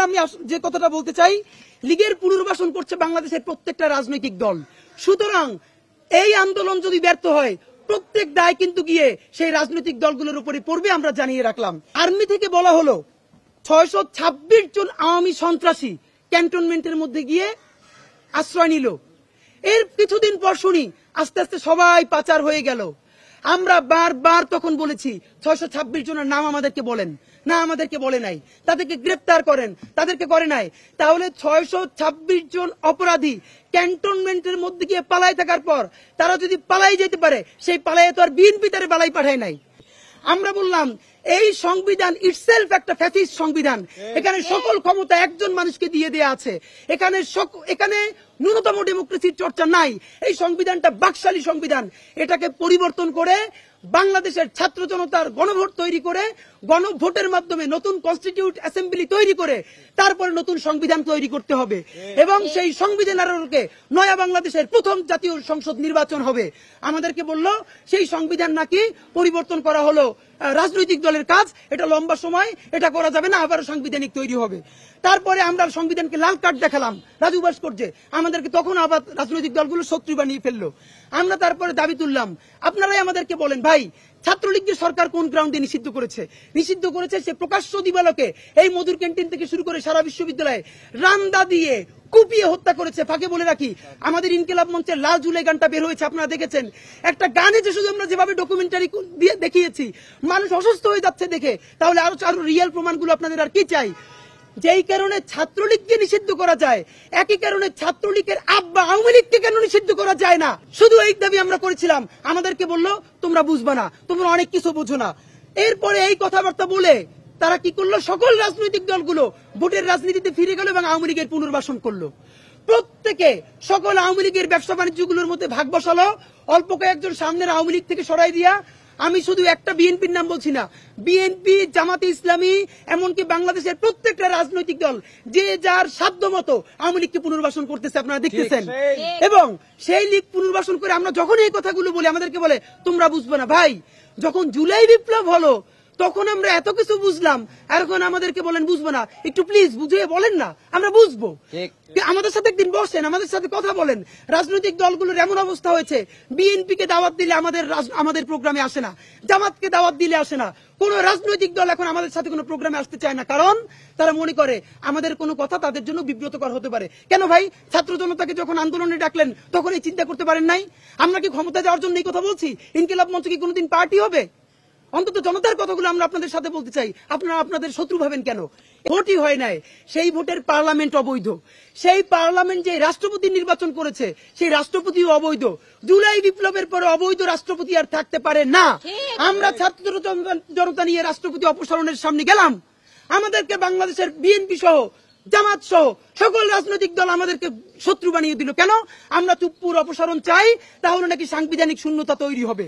আমি যে কথাটা বলতে চাই, লীগের পুনর্বাসন করছে বাংলাদেশের প্রত্যেকটা রাজনৈতিক দল। সুতরাং এই আন্দোলন যদি ব্যর্থ হয়, প্রত্যেক দায় কিন্তু গিয়ে সেই রাজনৈতিক দলগুলোর উপরে পড়বে, আমরা জানিয়ে রাখলাম। আর্মি থেকে বলা হলো 626 জন আওয়ামী সন্ত্রাসী ক্যান্টনমেন্টের মধ্যে গিয়ে আশ্রয় নিল। এর কিছুদিন পর শুনি আস্তে আস্তে সবাই পাচার হয়ে গেল। আমরা বারবার তখন বলেছি 626 জনের নাম আমাদেরকে বলেন, না আমাদেরকে বলে নাই। তাদেরকে গ্রেপ্তার করেন, তাদেরকে করে নাই। তাহলে 626 জন অপরাধী ক্যান্টনমেন্টের মধ্যে গিয়ে পালাই থাকার পর তারা যদি পালাই যেতে পারে, সেই পালাই তো আর বিএনপি তারে পালাই পাঠায় নাই। আমরা বললাম এই সংবিধান ইটসেলফ একটা ফ্যাসিস্ট সংবিধান। এখানে সকল ক্ষমতা একজন মানুষকে দিয়ে দেয়া আছে। এখানে ন্যূনতম ডেমোক্রেসির চর্চা নাই। এই সংবিধানটা বাকশালী সংবিধান। এটাকে পরিবর্তন করে বাংলাদেশের ছাত্র জনতার গণভোট তৈরি করে, গণভোটের মাধ্যমে নতুন কনস্টিটিউট অ্যাসেম্বলি তৈরি করে তারপরে নতুন সংবিধান তৈরি করতে হবে এবং সেই সংবিধানের আলোকে নয়া বাংলাদেশের প্রথম জাতীয় সংসদ নির্বাচন হবে। আমাদেরকে বলল সেই সংবিধান নাকি পরিবর্তন করা হলো রাজনৈতিক দলের কাজ, এটা লম্বা সময়, এটা করা যাবে না, আবার সাংবিধানিক তৈরি হবে। তারপরে আমরা সংবিধানকে লাল কার্ড দেখালাম রাজু ভাস্কর্যে, আমাদেরকে তখন আবার রাজনৈতিক দলগুলো শত্রু বানিয়ে ফেললো। আমরা তারপরে দাবি তুললাম, আপনারাই আমাদেরকে বলেন ভাই, ছাত্রলীগের সরকার কোন গ্রাউন্ডে নিষিদ্ধ করেছে? নিষিদ্ধ করেছে সে প্রকাশ্য দিবালোকে এই মধুর ক্যান্টিন থেকে শুরু করে সারা বিশ্ববিদ্যালয়ে রামদা দিয়ে কুপিয়ে হত্যা করেছে। ফাঁকে বলে রাখি, আমাদের ইনকিলাব মঞ্চের লাল জুলাই গানটা বের হয়েছে, আপনারা দেখেছেন। একটা গানে যে শুধু আমরা যেভাবে ডকুমেন্টারি দিয়ে দেখিয়েছি, মানুষ অসুস্থ হয়ে যাচ্ছে দেখে, তাহলে আরো রিয়েল প্রমাণগুলো আপনাদের আর কি চাই? যেই কারণে ছাত্রলীগকে নিষিদ্ধ করা যায়, একই কারণে ছাত্রলীগের আব্বা আওয়ামী লীগকে কেন নিষিদ্ধ করা যায় না? শুধু এই দাবি আমরা করেছিলাম। আমাদেরকে বললো তোমরা বুঝবা না, তোমরা অনেক কিছু বোঝো না। এরপরে এই কথাবার্তা বলে তারা কি করলো, সকল রাজনৈতিক দলগুলো ভোটের রাজনীতিতে ফিরে গেল এবং আওয়ামী লীগের পুনর্বাসন করলো। প্রত্যেকে সকল আওয়ামী লীগের ব্যবসা বাণিজ্যগুলোর মধ্যে ভাগ বসালো। অল্প কয়েকজন সামনের আওয়ামী লীগ থেকে সরাই দিয়া, আমি শুধু একটা বিএনপির নাম বলছি না, বিএনপি, জামাতে ইসলামী, এমনকি বাংলাদেশের প্রত্যেকটা রাজনৈতিক দল যে যার সাধ্য মতো আওয়ামী লীগকে পুনর্বাসন করতেছে, আপনারা দেখতেছেন। এবং সেই লীগ পুনর্বাসন করে আমরা যখন এই কথাগুলো বলি, আমাদেরকে বলে তোমরা বুঝবে না। ভাই, যখন জুলাই বিপ্লব হলো তখন আমরা এত কিছু বুঝলাম, আর এখন আমাদেরকে বলেন বুঝবো না। একটু প্লিজ বুঝিয়ে বলেন না, আমরা বুঝবো। আমাদের সাথে একদিন বসেন, আমাদের সাথে কথা বলেন। রাজনৈতিক দলগুলোর এমন অবস্থা হয়েছে, বিএনপি কে দাওয়াত দিলে আমাদের প্রোগ্রামে আসে না, জামাতকে দাওয়াত দিলে আসে না। কোন রাজনৈতিক দল এখন আমাদের সাথে কোনো প্রোগ্রামে আসতে চায় না, কারণ তারা মনে করে আমাদের কোনো কথা তাদের জন্য বিব্রতকর হতে পারে। কেন ভাই, ছাত্র জনতাকে যখন আন্দোলনে ডাকলেন তখন এই চিন্তা করতে পারেন নাই? আমরা কি ক্ষমতা যাওয়ার জন্য এই কথা বলছি? ইনকিলাব মঞ্চ কি কোনোদিন পার্টি হবে? অন্তত জনতার কথাগুলো আমরা আপনাদের সাথে বলতে চাই। আপনারা আপনাদের শত্রু ভাবেন কেন? ভোটই হয় নাই, সেই ভোটের পার্লামেন্ট অবৈধ। সেই পার্লামেন্ট যে রাষ্ট্রপতি নির্বাচন করেছে, সেই রাষ্ট্রপতিও অবৈধ। জুলাই বিপ্লবের পরে অবৈধ রাষ্ট্রপতি আর থাকতে পারে না। আমরা ছাত্র জনতা নিয়ে রাষ্ট্রপতি অপসারণের সামনে গেলাম, আমাদেরকে বাংলাদেশের বিএনপি সহ, জামাত সহ সকল রাজনৈতিক দল আমাদেরকে শত্রু বানিয়ে দিল। কেন? আমরা চুপ্পুর অপসারণ চাই, তাহলে নাকি সাংবিধানিক শূন্যতা তৈরি হবে।